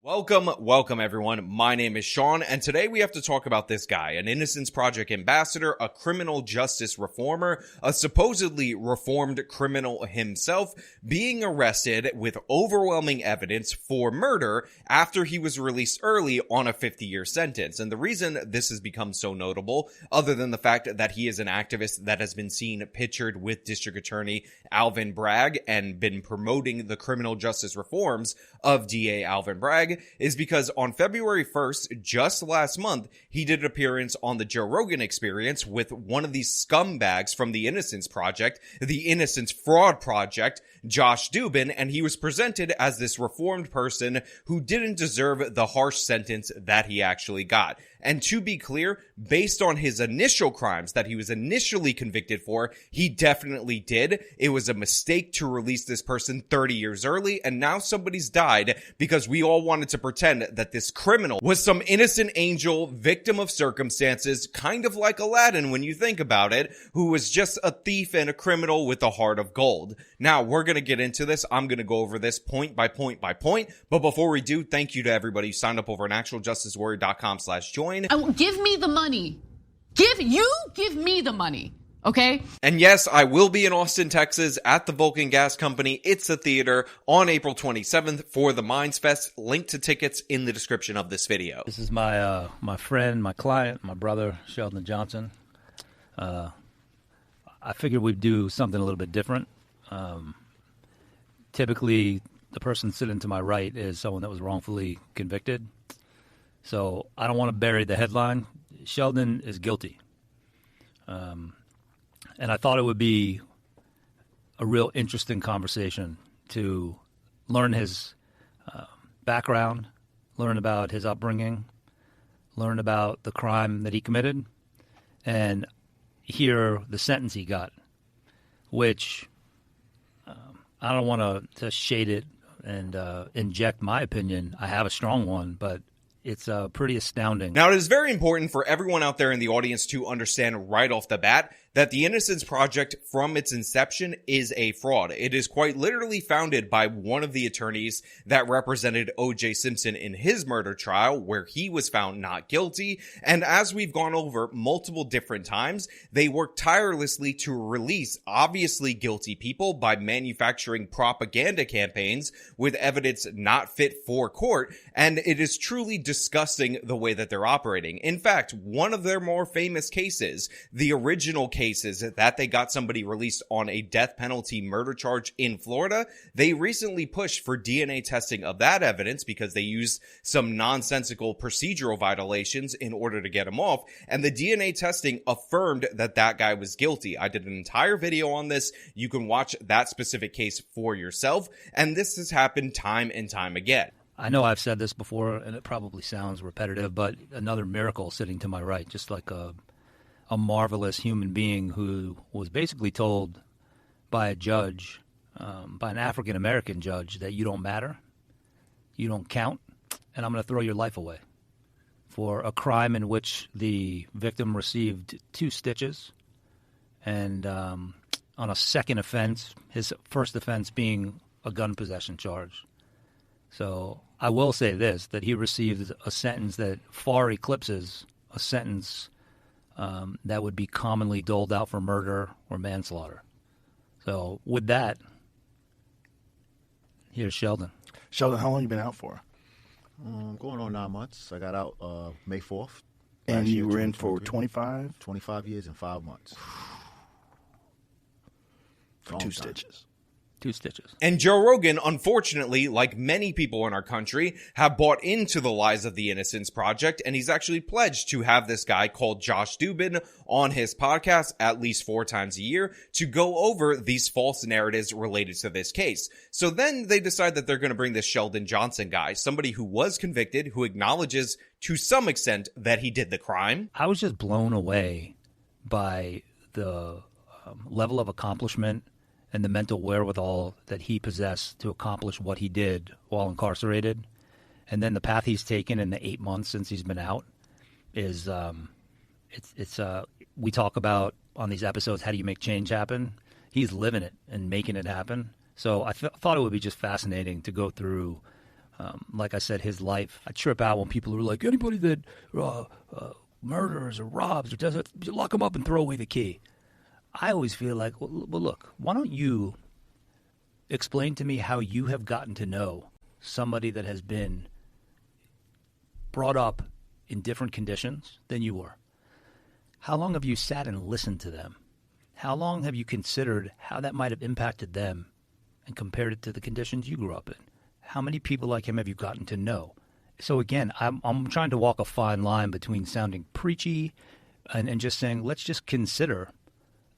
Welcome everyone. My name is Sean, and today we have to talk about this guy, an Innocence Project ambassador, a criminal justice reformer, a supposedly reformed criminal himself, being arrested with overwhelming evidence for murder after he was released early on a 50-year sentence. And the reason this has become so notable, other than the fact that he is an activist that has been seen pictured with District Attorney Alvin Bragg and been promoting the criminal justice reforms of DA Alvin Bragg, is because on February 1st, just last month, he did an appearance on the Joe Rogan Experience with one of these scumbags from the Innocence Project, the Innocence Fraud Project, Josh Dubin, and he was presented as this reformed person who didn't deserve the harsh sentence that he actually got. And to be clear, based on his initial crimes that he was initially convicted for, he definitely did. It was a mistake to release this person 30 years early, and now somebody's died because we all wanted to pretend that this criminal was some innocent angel, victim of circumstances, kind of like Aladdin when you think about it, who was just a thief and a criminal with a heart of gold. Now, we're going to get into this. I'm going to go over this point by point by point. But before we do, thank you to everybody who signed up over at actualjusticewarrior.com/join. Give me the money. Give me the money. Okay? And yes, I will be in Austin, Texas at the Vulcan Gas Company. It's a theater on April 27th for the Minds Fest. Link to tickets in the description of this video. This is my my friend, my client, my brother, Sheldon Johnson. I figured we'd do something a little bit different. Typically, the person sitting to my right is someone that was wrongfully convicted. So I don't want to bury the headline. Sheldon is guilty. And I thought it would be a real interesting conversation to learn his background, learn about his upbringing, learn about the crime that he committed, and hear the sentence he got, which I don't want to shade it and inject my opinion. I have a strong one, but it's pretty astounding. Now, it is very important for everyone out there in the audience to understand right off the bat that the Innocence Project, from its inception, is a fraud. It is quite literally founded by one of the attorneys that represented O.J. Simpson in his murder trial, where he was found not guilty. And as we've gone over multiple different times, they worked tirelessly to release obviously guilty people by manufacturing propaganda campaigns with evidence not fit for court. And it is truly disgusting the way that they're operating. In fact, one of their more famous cases, the original cases that they got somebody released on a death penalty murder charge in Florida, they recently pushed for DNA testing of that evidence because they used some nonsensical procedural violations in order to get him off, and the DNA testing affirmed that that guy was guilty. I did an entire video on this. You can watch that specific case for yourself, and this has happened time and time again. I know I've said this before, and it probably sounds repetitive, but another miracle sitting to my right, just like a marvelous human being who was basically told by a judge, by an African-American judge, that you don't matter, you don't count, and I'm going to throw your life away for a crime in which the victim received 2 stitches, and on a second offense, his first offense being a gun possession charge. So I will say this, that he received a sentence that far eclipses a sentence that would be commonly doled out for murder or manslaughter. So with that, here's Sheldon. Sheldon, how long you been out for? Going on 9 months. I got out May 4th. And you were in for 25? 25 years and 5 months. For 2 stitches. 2 stitches. And Joe Rogan, unfortunately, like many people in our country, have bought into the lies of the Innocence Project, and he's actually pledged to have this guy called Josh Dubin on his podcast at least 4 times a year to go over these false narratives related to this case. So then they decide that they're going to bring this Sheldon Johnson guy, somebody who was convicted, who acknowledges to some extent that he did the crime. I was just blown away by the level of accomplishment and the mental wherewithal that he possessed to accomplish what he did while incarcerated. And then the path he's taken in the 8 months since he's been out is, we talk about on these episodes, how do you make change happen? He's living it and making it happen. So I thought it would be just fascinating to go through Like I said, his life. I trip out when people are like, anybody that murders or robs or does it, lock them up and throw away the key. I always feel like, well, look, why don't you explain to me how you have gotten to know somebody that has been brought up in different conditions than you were? How long have you sat and listened to them? How long have you considered how that might have impacted them and compared it to the conditions you grew up in? How many people like him have you gotten to know? So again, I'm trying to walk a fine line between sounding preachy and just saying, let's just consider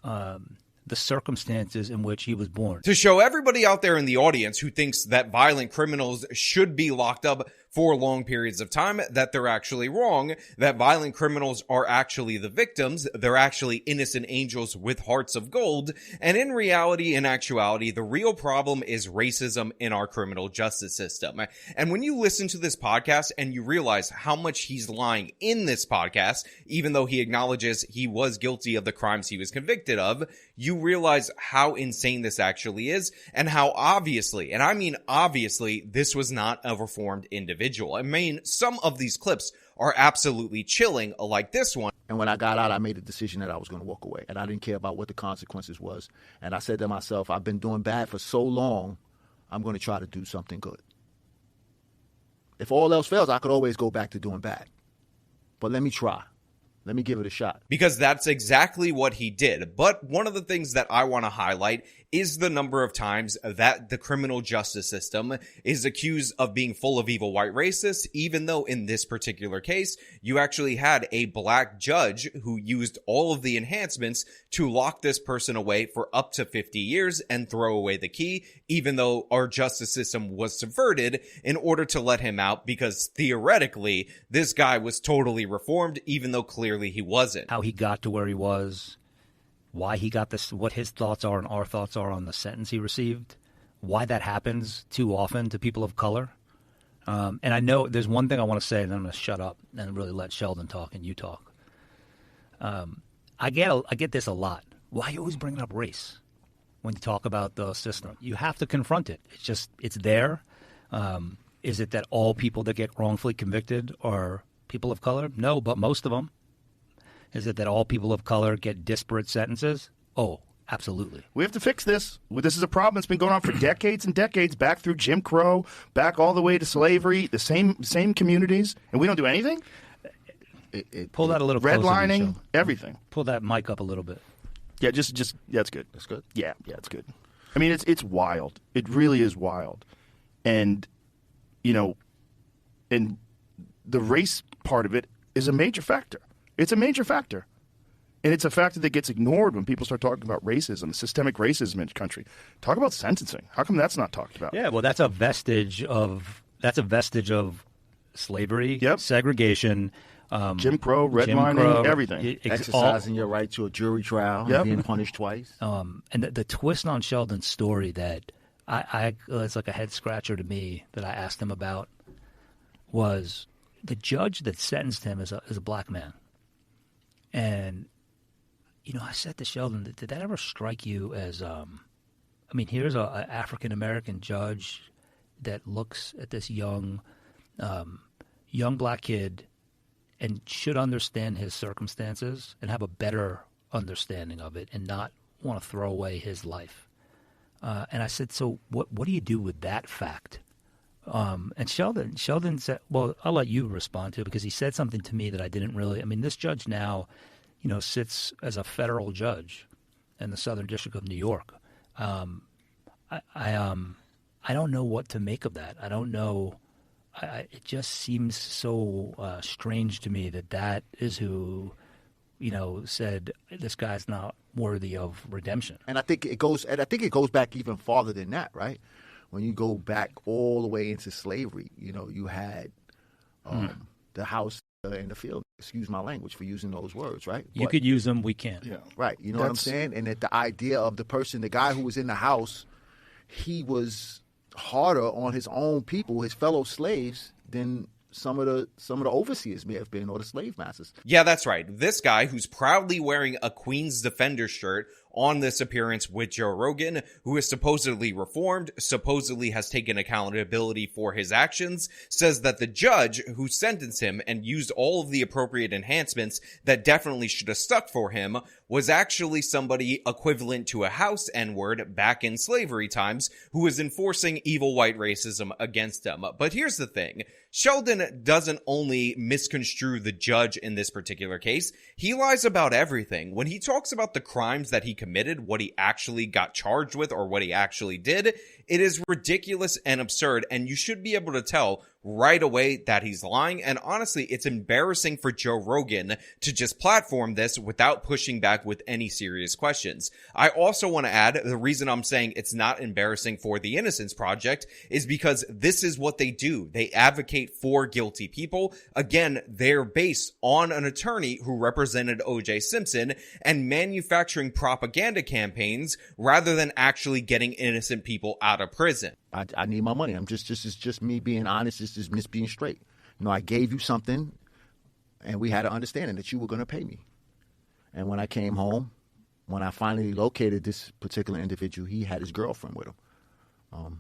the circumstances in which he was born. To show everybody out there in the audience who thinks that violent criminals should be locked up for long periods of time, that they're actually wrong, that violent criminals are actually the victims, they're actually innocent angels with hearts of gold, and in reality, in actuality, the real problem is racism in our criminal justice system. And when you listen to this podcast and you realize how much he's lying in this podcast, even though he acknowledges he was guilty of the crimes he was convicted of, you realize how insane this actually is, and how obviously, and I mean obviously, this was not a reformed individual. I mean, some of these clips are absolutely chilling, like this one. And when I got out, I made a decision that I was going to walk away. And I didn't care about what the consequences was. And I said to myself, I've been doing bad for so long, I'm going to try to do something good. If all else fails, I could always go back to doing bad. But let me try. Let me give it a shot. Because that's exactly what he did. But one of the things that I want to highlight is the number of times that the criminal justice system is accused of being full of evil white racists, even though in this particular case, you actually had a black judge who used all of the enhancements to lock this person away for up to 50 years and throw away the key, even though our justice system was subverted in order to let him out, because theoretically, this guy was totally reformed, even though clearly he wasn't. How he got to where he was, why he got this, what his thoughts are and our thoughts are on the sentence he received, why that happens too often to people of color. And I know there's one thing I want to say, and then I'm going to shut up and really let Sheldon talk and you talk. I get this a lot. Why are you always bringing up race when you talk about the system? You have to confront it. It's there. Is it that all people that get wrongfully convicted are people of color? No, but most of them. Is it that all people of color get disparate sentences? Oh, absolutely. We have to fix this. This is a problem that's been going on for decades and decades, back through Jim Crow, back all the way to slavery, the same communities, and we don't do anything? Pull that a little closer. Redlining, everything. Pull that mic up a little bit. Yeah, just that's good. That's good? Yeah, it's good. I mean, it's wild. It really is wild. And, and the race part of it is a major factor. It's a major factor. And it's a factor that gets ignored when people start talking about racism, systemic racism in the country. Talk about sentencing. How come that's not talked about? Yeah, well, that's a vestige of slavery, yep. Segregation, Jim Crow, redlining, everything. Exercising your right to a jury trial, yep. Being punished twice. And the twist on Sheldon's story that it's like a head scratcher to me that I asked him about was the judge that sentenced him is a black man. And, I said to Sheldon, did that ever strike you as, here's an African-American judge that looks at this young black kid and should understand his circumstances and have a better understanding of it and not want to throw away his life. And I said, so what do you do with that fact? And Sheldon said, well, I'll let you respond to it because he said something to me that I didn't really. This judge now, sits as a federal judge in the Southern District of New York. I don't know what to make of that. I don't know. It just seems so strange to me that is who, said this guy's not worthy of redemption. And I think it goes back even farther than that, right? When you go back all the way into slavery, you had the house and the field. Excuse my language for using those words, right? You could use them, we can't. Yeah. Right. You know what I'm saying? And that the idea of the guy who was in the house, he was harder on his own people, his fellow slaves, than some of the overseers may have been, or the slave masters. Yeah, that's right. This guy who's proudly wearing a Queen's Defender shirt on this appearance with Joe Rogan, who is supposedly reformed, supposedly has taken accountability for his actions, says that the judge who sentenced him and used all of the appropriate enhancements that definitely should have stuck for him was actually somebody equivalent to a House N-word back in slavery times who was enforcing evil white racism against him. But here's the thing. Sheldon doesn't only misconstrue the judge in this particular case, he lies about everything. When he talks about the crimes that he committed, what he actually got charged with or what he actually did, it is ridiculous and absurd, and you should be able to tell right away that he's lying. And honestly, it's embarrassing for Joe Rogan to just platform this without pushing back with any serious questions. I also want to add, the reason I'm saying it's not embarrassing for the Innocence Project is because this is what they do. They advocate for guilty people. Again, they're based on an attorney who represented O.J. Simpson and manufacturing propaganda campaigns rather than actually getting innocent people out of prison. I need my money. It's just me being honest. It's just me being straight. I gave you something, and we had an understanding that you were going to pay me. And when I came home, when I finally located this particular individual, he had his girlfriend with him.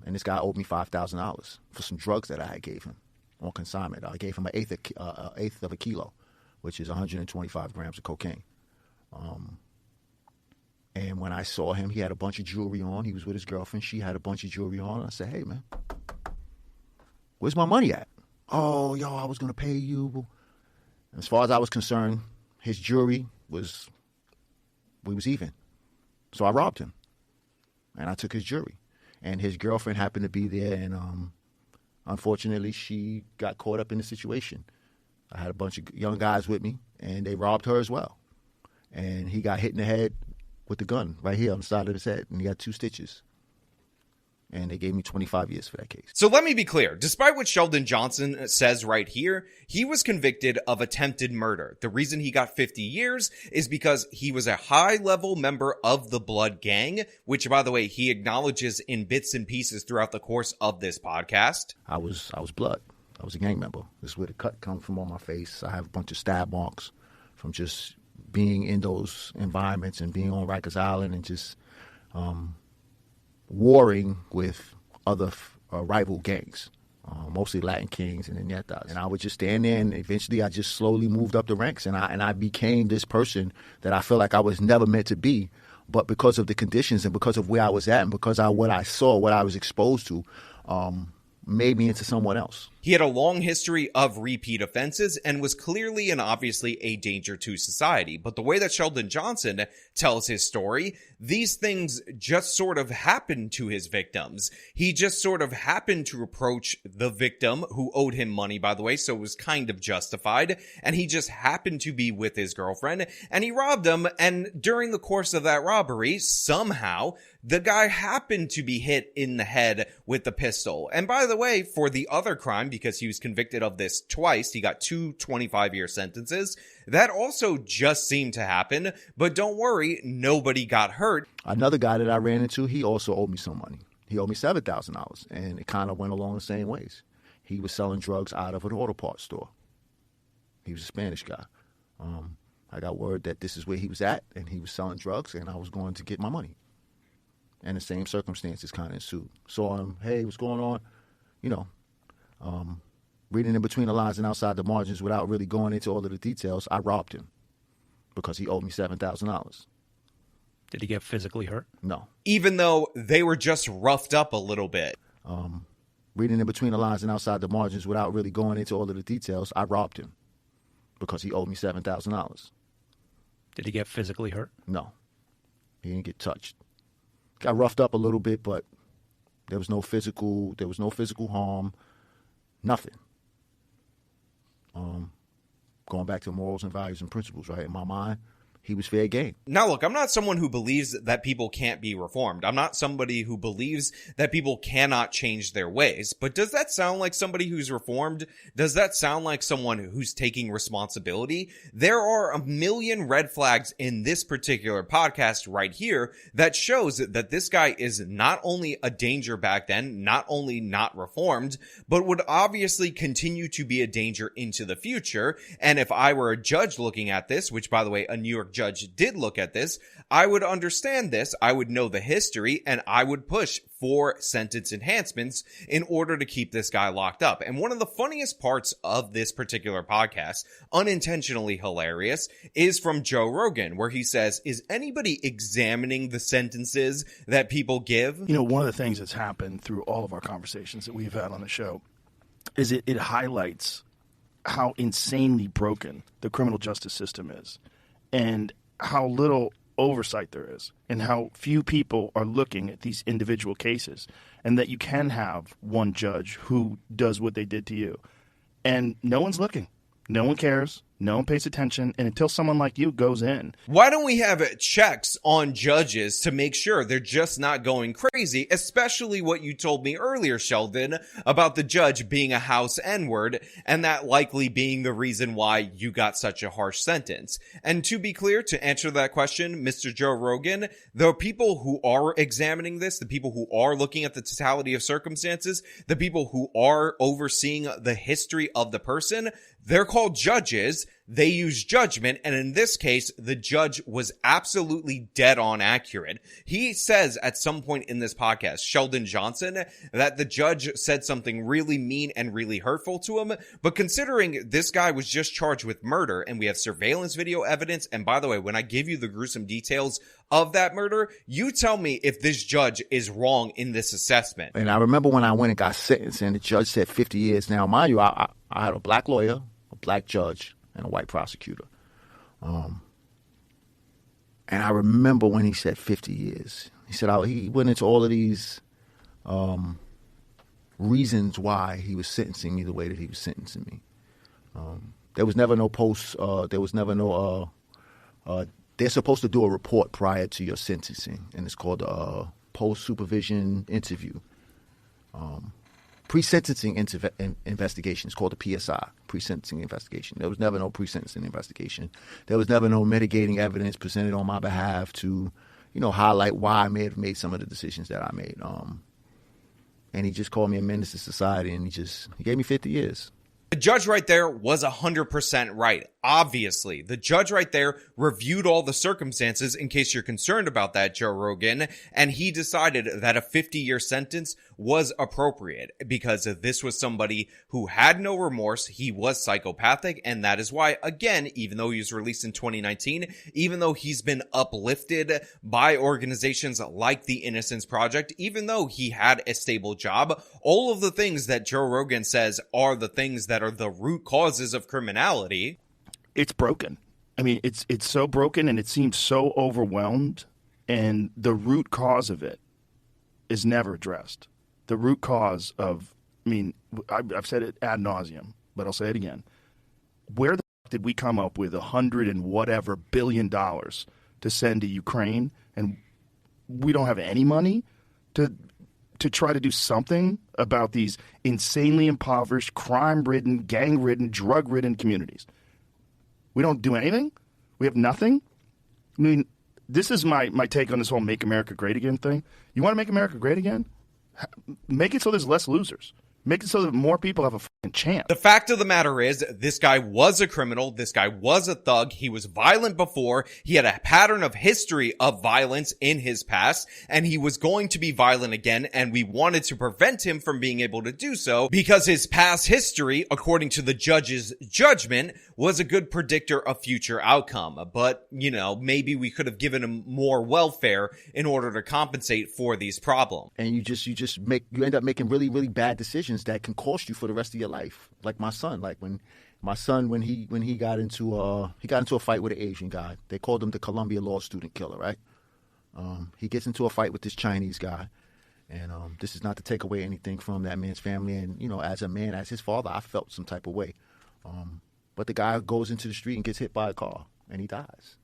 And this guy owed me $5,000 for some drugs that I gave him on consignment. I gave him an eighth of a kilo, which is 125 grams of cocaine. And when I saw him, he had a bunch of jewelry on. He was with his girlfriend. She had a bunch of jewelry on. I said, hey, man, where's my money at? Oh, yo, I was going to pay you. As far as I was concerned, his jewelry we was even. So I robbed him. And I took his jewelry. And his girlfriend happened to be there. And unfortunately, she got caught up in the situation. I had a bunch of young guys with me, and they robbed her as well. And he got hit in the head with the gun right here on the side of his head, and he got 2 stitches. And they gave me 25 years for that case. So let me be clear. Despite what Sheldon Johnson says right here, he was convicted of attempted murder. The reason he got 50 years is because he was a high-level member of the Blood Gang, which, by the way, he acknowledges in bits and pieces throughout the course of this podcast. I was Blood. I was a gang member. This is where the cut comes from on my face. I have a bunch of stab marks from just being in those environments and being on Rikers Island and just warring with other rival gangs, mostly Latin Kings and Inetas. And I would just stand there, and eventually I just slowly moved up the ranks, and I became this person that I feel like I was never meant to be, but because of the conditions and because of where I was at and because of what I saw, what I was exposed to, made me into someone else. He had a long history of repeat offenses and was clearly and obviously a danger to society. But the way that Sheldon Johnson tells his story, these things just sort of happened to his victims. He just sort of happened to approach the victim, who owed him money, by the way, so it was kind of justified. And he just happened to be with his girlfriend, and he robbed him. And during the course of that robbery, somehow, the guy happened to be hit in the head with the pistol. And by the way, for the other crime, because he was convicted of this twice, he got 2 25-year sentences. That also just seemed to happen. But don't worry, nobody got hurt. Another guy that I ran into, he also owed me some money. He owed me $7,000, and it kind of went along the same ways. He was selling drugs out of an auto parts store. He was a Spanish guy. I got word that this is where he was at, and he was selling drugs, and I was going to get my money. And the same circumstances kind of ensued. Saw him, hey, what's going on? Reading in between the lines and outside the margins without really going into all of the details, I robbed him because he owed me $7,000. Did he get physically hurt? No. Even though they were just roughed up a little bit. Reading in between the lines and outside the margins without really going into all of the details, I robbed him because he owed me $7,000. Did he get physically hurt? No. He didn't get touched. Got roughed up a little bit, but there was no physical harm, nothing. Going back to morals and values and principles, right? In my mind, he was fair game. Now, look, I'm not someone who believes that people can't be reformed. I'm not somebody who believes that people cannot change their ways. But does that sound like somebody who's reformed? Does that sound like someone who's taking responsibility? There are a million red flags in this particular podcast right here that shows that this guy is not only a danger back then, not only not reformed, but would obviously continue to be a danger into the future. And if I were a judge looking at this, which, by the way, a New York judge did look at this, I would understand this, I would know the history, and I would push for sentence enhancements in order to keep this guy locked up. And one of the funniest parts of this particular podcast, unintentionally hilarious, is from Joe Rogan, where he says, is anybody examining the sentences that people give? You know, one of the things that's happened through all of our conversations that we've had on the show is it highlights how insanely broken the criminal justice system is and how little oversight there is and how few people are looking at these individual cases, and that you can have one judge who does what they did to you and no one's looking. No one cares. No one pays attention. And until someone like you goes in. Why don't we have checks on judges to make sure they're just not going crazy, especially what you told me earlier, Sheldon, about the judge being a house N-word and that likely being the reason why you got such a harsh sentence. And to be clear, to answer that question, Mr. Joe Rogan, the people who are examining this, the people who are looking at the totality of circumstances, the people who are overseeing the history of the person, they're called judges. They use judgment, and in this case, the judge was absolutely dead on accurate. He says at some point in this podcast, Sheldon Johnson, that the judge said something really mean and really hurtful to him, but considering this guy was just charged with murder, and we have surveillance video evidence, and by the way, when I give you the gruesome details of that murder, you tell me if this judge is wrong in this assessment. And I remember when I went and got sentenced, and the judge said 50 years. Now, mind you, I had a black lawyer, a black judge, and a white prosecutor. And I remember when he said 50 years. He said he went into all of these reasons why he was sentencing me the way that he was sentencing me. There was never no post. There was never no. They're supposed to do a report prior to your sentencing, and it's called a post-supervision interview. Pre-sentencing investigation. It's called a PSI, pre-sentencing investigation. There was never no pre-sentencing investigation. There was never no mitigating evidence presented on my behalf to, highlight why I may have made some of the decisions that I made. And he just called me a menace to society, and he gave me 50 years. The judge right there was 100% right. Obviously, the judge right there reviewed all the circumstances, in case you're concerned about that, Joe Rogan, and he decided that a 50-year sentence was appropriate because this was somebody who had no remorse. He was psychopathic, and that is why, again, even though he was released in 2019, even though he's been uplifted by organizations like the Innocence Project, even though he had a stable job, all of the things that Joe Rogan says are the things that are the root causes of criminality. It's broken. I mean, it's so broken, and it seems so overwhelmed, and the root cause of it is never addressed. The root cause of, I've said it ad nauseum, but I'll say it again. Where the fuck did we come up with $100 and whatever billion to send to Ukraine, and we don't have any money to try to do something about these insanely impoverished, crime-ridden, gang-ridden, drug-ridden communities? We don't do anything? We have nothing? This is my take on this whole Make America Great Again thing. You want to make America great again? Make it so there's less losers. Make it so that more people have a fucking chance. The fact of the matter is, this guy was a criminal. This guy was a thug. He was violent before. He had a pattern of history of violence in his past, and he was going to be violent again, and we wanted to prevent him from being able to do so because his past history, according to the judge's judgment, was a good predictor of future outcome. But, maybe we could have given him more welfare in order to compensate for these problems. And you end up making really, really bad decisions that can cost you for the rest of your life. Like my son, when he got into a fight with an Asian guy. They called him the Columbia law student killer, right? He gets into a fight with this Chinese guy, and this is not to take away anything from that man's family. And as a man, as his father, I felt some type of way. But the guy goes into the street and gets hit by a car, and he dies.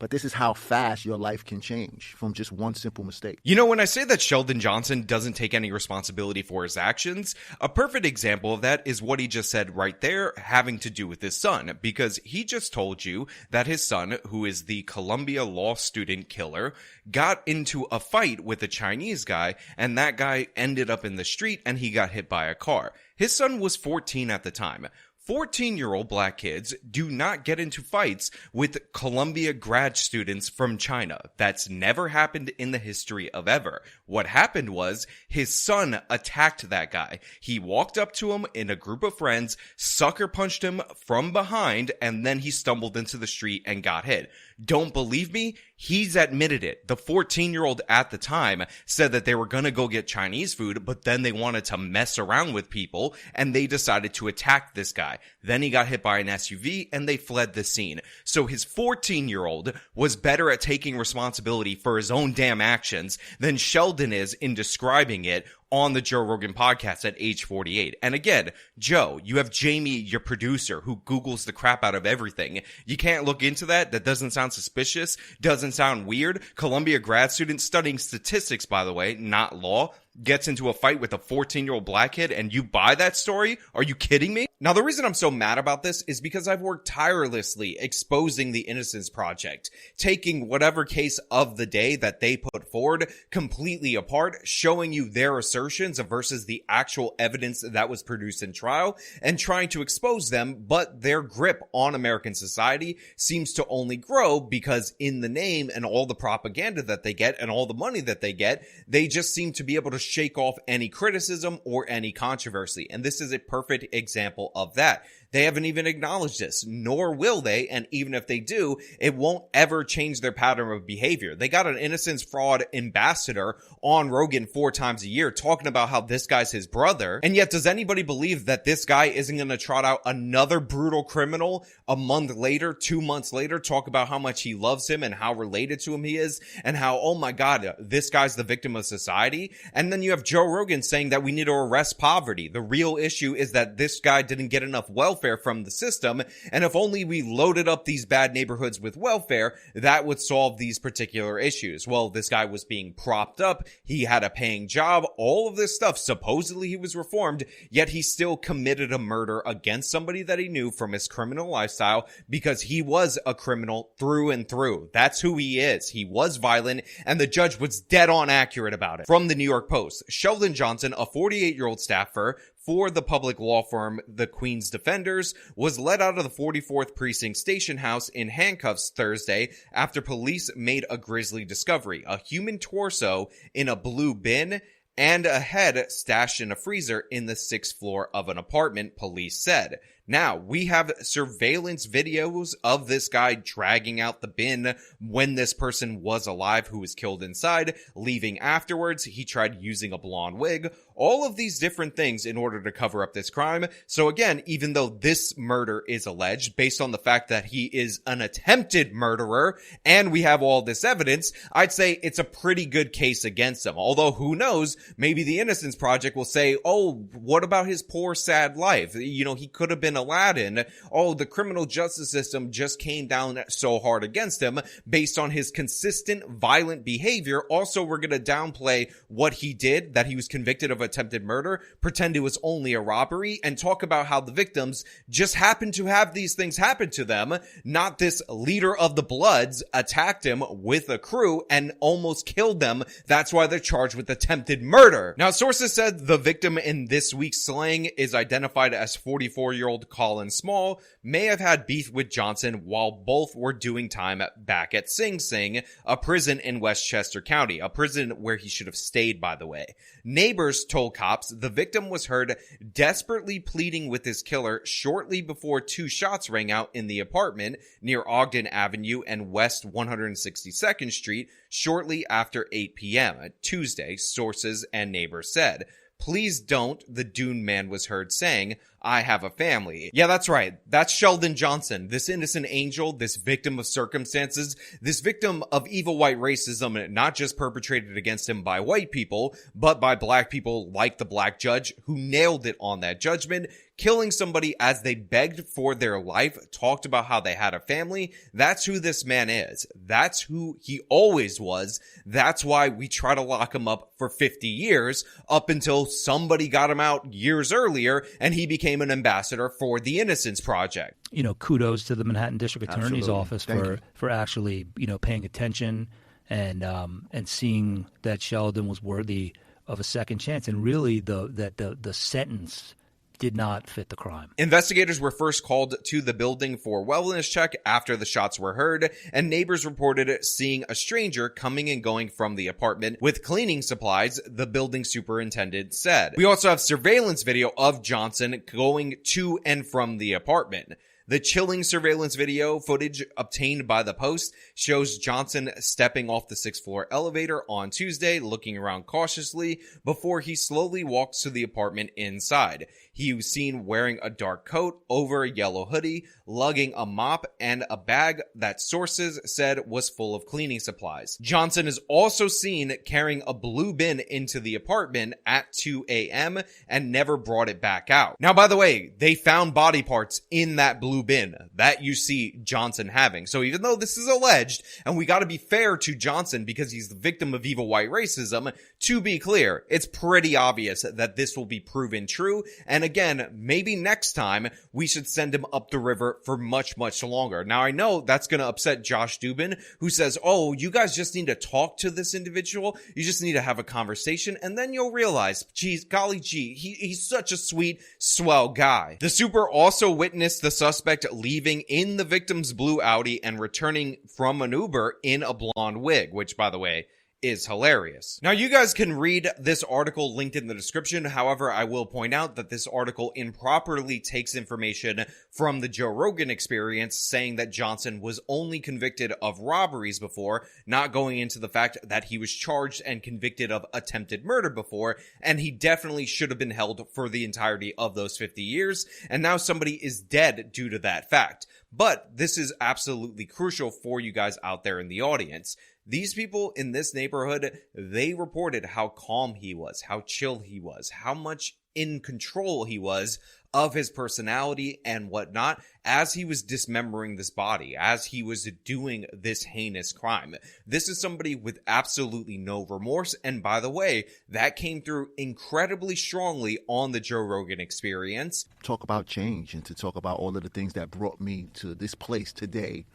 But this is how fast your life can change from just one simple mistake. When I say that Sheldon Johnson doesn't take any responsibility for his actions, a perfect example of that is what he just said right there, having to do with his son, because he just told you that his son, who is the Columbia law student killer, got into a fight with a Chinese guy, and that guy ended up in the street and he got hit by a car. His son was 14 at the time. 14-year-old black kids do not get into fights with Columbia grad students from China. That's never happened in the history of ever. What happened was his son attacked that guy. He walked up to him in a group of friends, sucker punched him from behind, and then he stumbled into the street and got hit. Don't believe me? He's admitted it. The 14-year-old at the time said that they were going to go get Chinese food, but then they wanted to mess around with people, and they decided to attack this guy. Then he got hit by an SUV, and they fled the scene. So his 14-year-old was better at taking responsibility for his own damn actions than Sheldon is in describing it on the Joe Rogan podcast at age 48. And again, Joe, you have Jamie, your producer, who Googles the crap out of everything. You can't look into that. That doesn't sound suspicious. Doesn't sound weird. Columbia grad student studying statistics, by the way, not law, gets into a fight with a 14-year-old black kid, and you buy that story? Are you kidding me? Now, the reason I'm so mad about this is because I've worked tirelessly exposing the Innocence Project, taking whatever case of the day that they put forward completely apart, showing you their assertions versus the actual evidence that was produced in trial, and trying to expose them, but their grip on American society seems to only grow because in the name and all the propaganda that they get and all the money that they get, they just seem to be able to shake off any criticism or any controversy. And this is a perfect example of that. They haven't even acknowledged this, nor will they. And even if they do, it won't ever change their pattern of behavior. They got an innocence fraud ambassador on Rogan 4 times a year talking about how this guy's his brother. And yet, does anybody believe that this guy isn't going to trot out another brutal criminal a month later, 2 months later, talk about how much he loves him and how related to him he is and how, oh my God, this guy's the victim of society? And then you have Joe Rogan saying that we need to arrest poverty. The real issue is that this guy didn't get enough welfare from the system, and if only we loaded up these bad neighborhoods with welfare, that would solve these particular issues. Well, this guy was being propped up, he had a paying job, all of this stuff, supposedly he was reformed, yet he still committed a murder against somebody that he knew from his criminal lifestyle because he was a criminal through and through. That's who he is. He was violent, and the judge was dead on accurate about it. From the New York Post, Sheldon Johnson, a 48-year-old staffer for the public law firm the Queen's Defenders, was let out of the 44th Precinct Station House in handcuffs Thursday after police made a grisly discovery: a human torso in a blue bin and a head stashed in a freezer in the 6th floor of an apartment, police said. Now, we have surveillance videos of this guy dragging out the bin when this person was alive who was killed inside, leaving afterwards. He tried using a blonde wig. All of these different things in order to cover up this crime. So again, even though this murder is alleged based on the fact that he is an attempted murderer and we have all this evidence, I'd say it's a pretty good case against him. Although who knows, maybe the Innocence Project will say, oh, what about his poor sad life? You know, he could have been Aladdin. Oh, the criminal justice system just came down so hard against him based on his consistent violent behavior. Also, we're going to downplay what he did, that he was convicted of attempted murder, pretend it was only a robbery, and talk about how the victims just happened to have these things happen to them, not this leader of the Bloods attacked him with a crew and almost killed them. That's why they're charged with attempted murder. Now, sources said the victim in this week's slaying is identified as 44-year-old Colin Small, may have had beef with Johnson while both were doing time back at Sing Sing, a prison in Westchester County, a prison where he should have stayed, by the way. Neighbors told cops the victim was heard desperately pleading with his killer shortly before 2 shots rang out in the apartment near Ogden Avenue and West 162nd Street shortly after 8 p.m. Tuesday, sources and neighbors said. Please don't, the Dune man was heard saying, I have a family. Yeah, that's right. That's Sheldon Johnson, this innocent angel, this victim of circumstances, this victim of evil white racism, not just perpetrated against him by white people, but by black people like the black judge who nailed it on that judgment, killing somebody as they begged for their life, talked about how they had a family. That's who this man is. That's who he always was. That's why we try to lock him up for 50 years up until somebody got him out years earlier and he became an ambassador for the Innocence Project. You know, kudos to the Manhattan District Attorney's Absolutely. Office Thank for actually, you know, paying attention and seeing that Sheldon was worthy of a second chance, and really the sentence did not fit the crime. Investigators were first called to the building for wellness check after the shots were heard, and neighbors reported seeing a stranger coming and going from the apartment with cleaning supplies, the building superintendent said. We also have surveillance video of Johnson going to and from the apartment. The chilling surveillance video footage obtained by the Post shows Johnson stepping off the 6th floor elevator on Tuesday, looking around cautiously before he slowly walks to the apartment inside. He was seen wearing a dark coat over a yellow hoodie, lugging a mop and a bag that sources said was full of cleaning supplies. Johnson is also seen carrying a blue bin into the apartment at 2 a.m. and never brought it back out. Now, by the way, they found body parts in that blue bin that you see Johnson having. So even though this is alleged, and we got to be fair to Johnson because he's the victim of evil white racism, to be clear, it's pretty obvious that this will be proven true. And again, maybe next time we should send him up the river for much, much longer. Now, I know that's going to upset Josh Dubin, who says, oh, you guys just need to talk to this individual. You just need to have a conversation. And then you'll realize, geez, golly gee, he's such a sweet, swell guy. The super also witnessed the suspect leaving in the victim's blue Audi and returning from an Uber in a blonde wig, which, by the way, is hilarious. Now, you guys can read this article linked in the description. However, I will point out that this article improperly takes information from the Joe Rogan Experience, saying that Johnson was only convicted of robberies before, not going into the fact that he was charged and convicted of attempted murder before, and he definitely should have been held for the entirety of those 50 years, and now somebody is dead due to that fact. But this is absolutely crucial for you guys out there in the audience. These people in this neighborhood, they reported how calm he was, how chill he was, how much in control he was of his personality and whatnot as he was dismembering this body, as he was doing this heinous crime. This is somebody with absolutely no remorse. And by the way, that came through incredibly strongly on the Joe Rogan Experience. Talk about change and to talk about all of the things that brought me to this place today.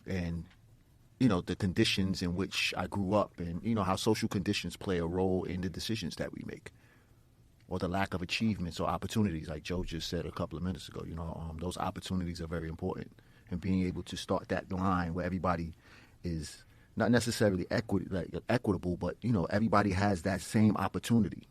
And you know, the conditions in which I grew up and, you know, how social conditions play a role in the decisions that we make or the lack of achievements or opportunities, like Joe just said a couple of minutes ago. You know, those opportunities are very important. And being able to start that line where everybody is not necessarily equitable, but, you know, everybody has that same opportunity.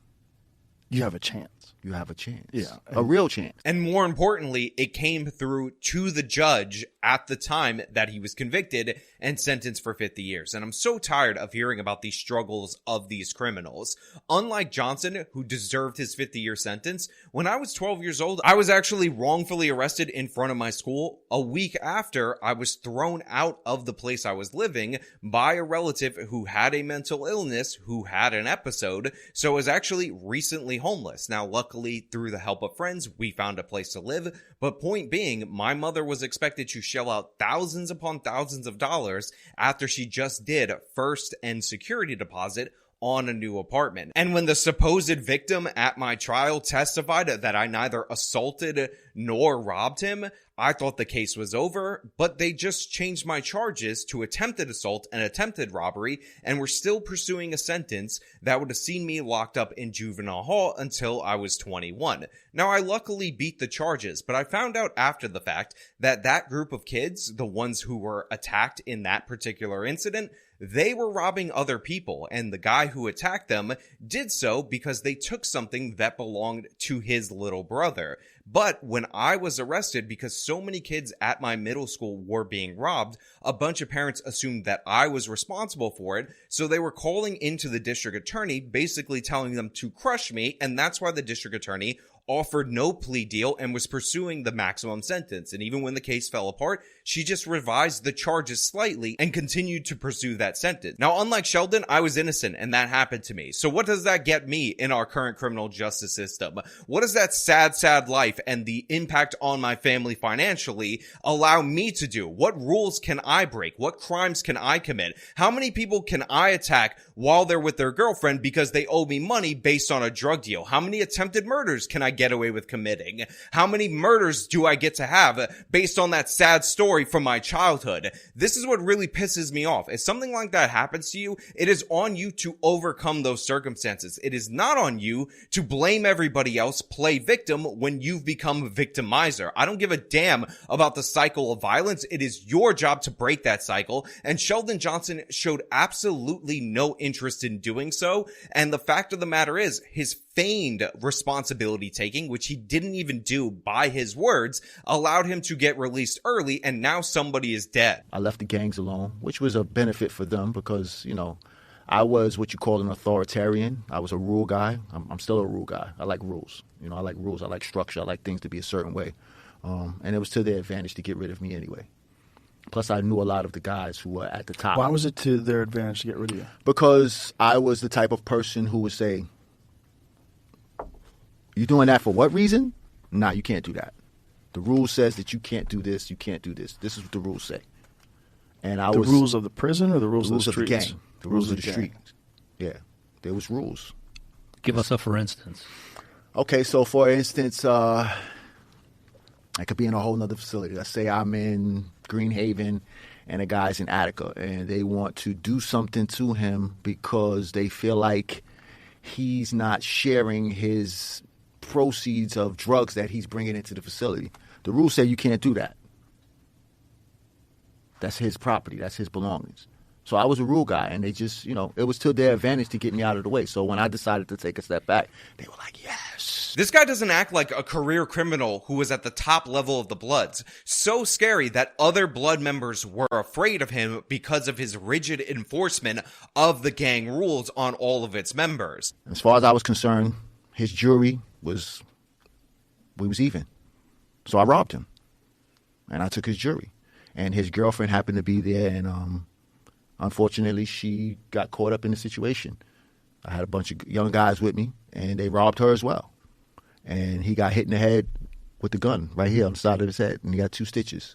You have a chance. You have a chance. Yeah. A real chance. And more importantly, it came through to the judge at the time that he was convicted and sentenced for 50 years. And I'm so tired of hearing about these struggles of these criminals. Unlike Johnson, who deserved his 50-year sentence, when I was 12 years old, I was actually wrongfully arrested in front of my school a week after I was thrown out of the place I was living by a relative who had a mental illness, who had an episode, so was actually recently homeless. Now, luckily, through the help of friends, we found a place to live. But point being, my mother was expected to shell out thousands upon thousands of dollars after she just did first and security deposit on a new apartment. And when the supposed victim at my trial testified that I neither assaulted nor robbed him, I thought the case was over, but they just changed my charges to attempted assault and attempted robbery, and were still pursuing a sentence that would have seen me locked up in juvenile hall until I was 21. Now, I luckily beat the charges, but I found out after the fact that that group of kids, the ones who were attacked in that particular incident, they were robbing other people, and the guy who attacked them did so because they took something that belonged to his little brother. But when I was arrested, because so many kids at my middle school were being robbed, a bunch of parents assumed that I was responsible for it, so they were calling into the district attorney, basically telling them to crush me, and that's why the district attorney offered no plea deal and was pursuing the maximum sentence. And even when the case fell apart, she just revised the charges slightly and continued to pursue that sentence. Now, unlike Sheldon, I was innocent and that happened to me. So what does that get me in our current criminal justice system? What does that sad, sad life and the impact on my family financially allow me to do? What rules can I break? What crimes can I commit? How many people can I attack while they're with their girlfriend because they owe me money based on a drug deal? How many attempted murders can I get away with committing? How many murders do I get to have based on that sad story from my childhood? This is what really pisses me off. If something like that happens to you, it is on you to overcome those circumstances. It is not on you to blame everybody else, play victim when you've become victimizer. I don't give a damn about the cycle of violence. It is your job to break that cycle. And Sheldon Johnson showed absolutely no interest in doing so. And the fact of the matter is, his feigned responsibility taking, which he didn't even do by his words, allowed him to get released early, and now somebody is dead. I left the gangs alone, which was a benefit for them because, you know, I was what you call an authoritarian. I was a rule guy. I'm still a rule guy. I like rules. You know, I like rules. I like structure. I like things to be a certain way. And it was to their advantage to get rid of me anyway. Plus, I knew a lot of the guys who were at the top. Why was it to their advantage to get rid of you? Because I was the type of person who would say, "You doing that for what reason? Nah, you can't do that. The rule says that you can't do this, you can't do this. This is what the rules say." And I was... The rules of the prison or the rules of the of the streets? gang. The rules of the streets. Yeah, there was rules. Give us a for instance. Okay, so for instance, I could be in a whole nother facility. Let's say I'm in Greenhaven and a guy's in Attica, and they want to do something to him because they feel like he's not sharing his proceeds of drugs that he's bringing into the facility. The rules say you can't do that. That's his property. That's his belongings. So I was a rule guy, and they just, you know, it was to their advantage to get me out of the way. So when I decided to take a step back, they were like, yes. This guy doesn't act like a career criminal who was at the top level of the Bloods. So scary that other Blood members were afraid of him because of his rigid enforcement of the gang rules on all of its members. As far as I was concerned, his jury was even. So I robbed him, and I took his jury. And his girlfriend happened to be there, and unfortunately, she got caught up in the situation. I had a bunch of young guys with me, and they robbed her as well. And he got hit in the head with the gun right here on the side of his head, and he got 2 stitches.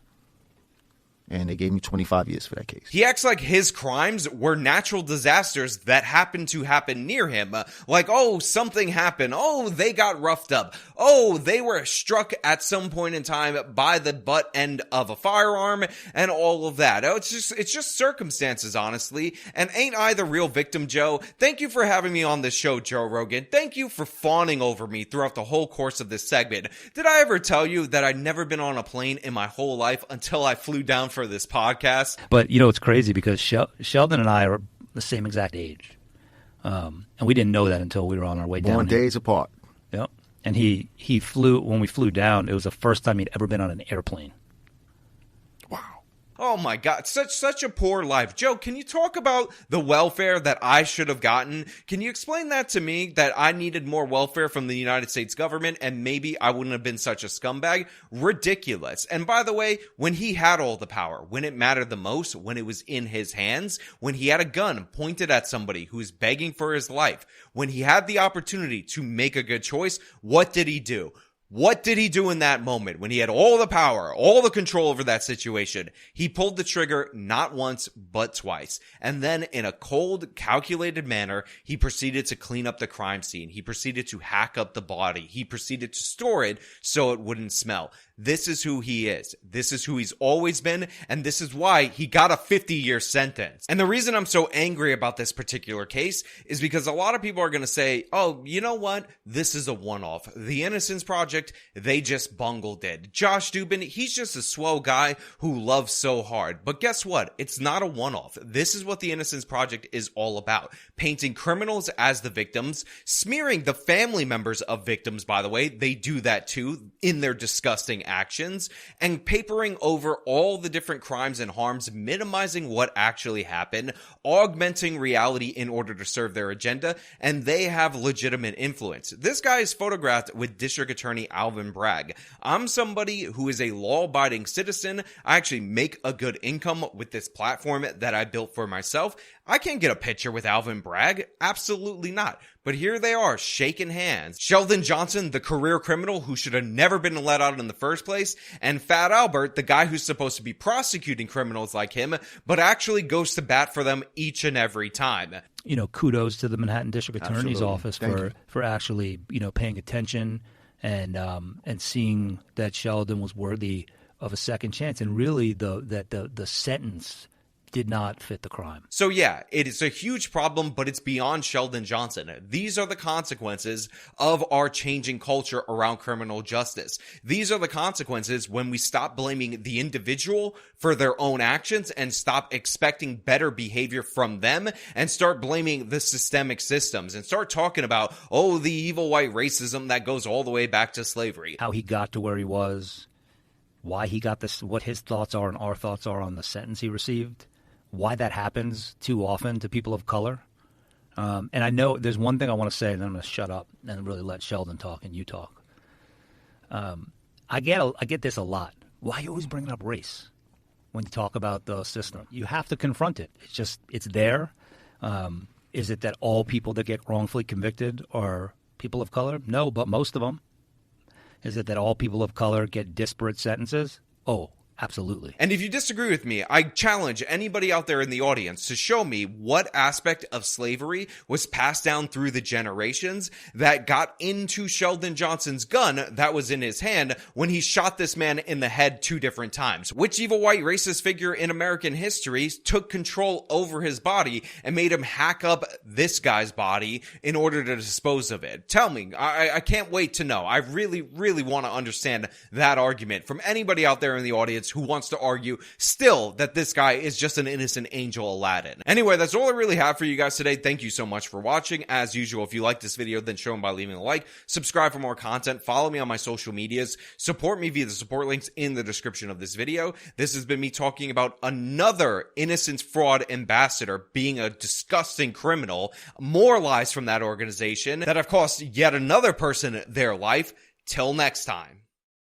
And they gave me 25 years for that case. He acts like his crimes were natural disasters that happened to happen near him. Like, oh, something happened. Oh, they got roughed up. Oh, they were struck at some point in time by the butt end of a firearm and all of that. Oh, it's just circumstances, honestly. And ain't I the real victim, Joe? Thank you for having me on this show, Joe Rogan. Thank you for fawning over me throughout the whole course of this segment. Did I ever tell you that I'd never been on a plane in my whole life until I flew down for this podcast? But, you know, it's crazy because Sheldon and I are the same exact age. And we didn't know that until we were on our way down. Born days apart. Yep. And he flew, when we flew down, it was the first time he'd ever been on an airplane. Oh my God, such a poor life. Joe, can you talk about the welfare that I should have gotten? Can you explain that to me, that I needed more welfare from the United States government and maybe I wouldn't have been such a scumbag? Ridiculous. And by the way, when he had all the power, when it mattered the most, when it was in his hands, when he had a gun pointed at somebody who's begging for his life, when he had the opportunity to make a good choice, what did he do? What did he do in that moment when he had all the power, all the control over that situation? He pulled the trigger not once, but twice. And then in a cold, calculated manner, he proceeded to clean up the crime scene. He proceeded to hack up the body. He proceeded to store it so it wouldn't smell. This is who he is. This is who he's always been. And this is why he got a 50-year sentence. And the reason I'm so angry about this particular case is because a lot of people are going to say, oh, you know what? This is a one-off. The Innocence Project, they just bungled it. Josh Dubin, he's just a swell guy who loves so hard. But guess what? It's not a one-off. This is what the Innocence Project is all about. Painting criminals as the victims, smearing the family members of victims, by the way. They do that too in their disgusting actions, and papering over all the different crimes and harms, minimizing what actually happened, augmenting reality in order to serve their agenda, and they have legitimate influence. This guy is photographed with District Attorney Alvin Bragg. I'm somebody who is a law-abiding citizen. I actually make a good income with this platform that I built for myself. I can't get a picture with Alvin Bragg. Absolutely not. But here they are, shaking hands. Sheldon Johnson, the career criminal who should have never been let out in the first place, and Fat Albert, the guy who's supposed to be prosecuting criminals like him, but actually goes to bat for them each and every time. You know, kudos to the Manhattan District Attorney's Absolutely. Office for actually, you know, paying attention and seeing that Sheldon was worthy of a second chance, and really the sentence did not fit the crime. So yeah, it is a huge problem, but it's beyond Sheldon Johnson. These are the consequences of our changing culture around criminal justice. These are the consequences when we stop blaming the individual for their own actions and stop expecting better behavior from them and start blaming the systemic systems and start talking about, oh, the evil white racism that goes all the way back to slavery. How he got to where he was, why he got this, what his thoughts are and our thoughts are on the sentence he received. Why that happens too often to people of color. And I know there's one thing I want to say, and then I'm going to shut up and really let Sheldon talk and you talk. I get this a lot. Why are you always bringing up race when you talk about the system? You have to confront it. It's there. Is it that all people that get wrongfully convicted are people of color? No, but most of them. Is it that all people of color get disparate sentences? Oh, absolutely. And if you disagree with me, I challenge anybody out there in the audience to show me what aspect of slavery was passed down through the generations that got into Sheldon Johnson's gun that was in his hand when he shot this man in the head 2 different times. Which evil white racist figure in American history took control over his body and made him hack up this guy's body in order to dispose of it? Tell me. I can't wait to know. I really, really want to understand that argument from anybody out there in the audience who wants to argue still that this guy is just an innocent angel Aladdin. Anyway, that's all I really have for you guys today. Thank you so much for watching. As usual, if you like this video, then show them by leaving a like, subscribe for more content, follow me on my social medias, support me via the support links in the description of this video. This has been me talking about another innocence fraud ambassador being a disgusting criminal, more lies from that organization that have cost yet another person their life. Till next time.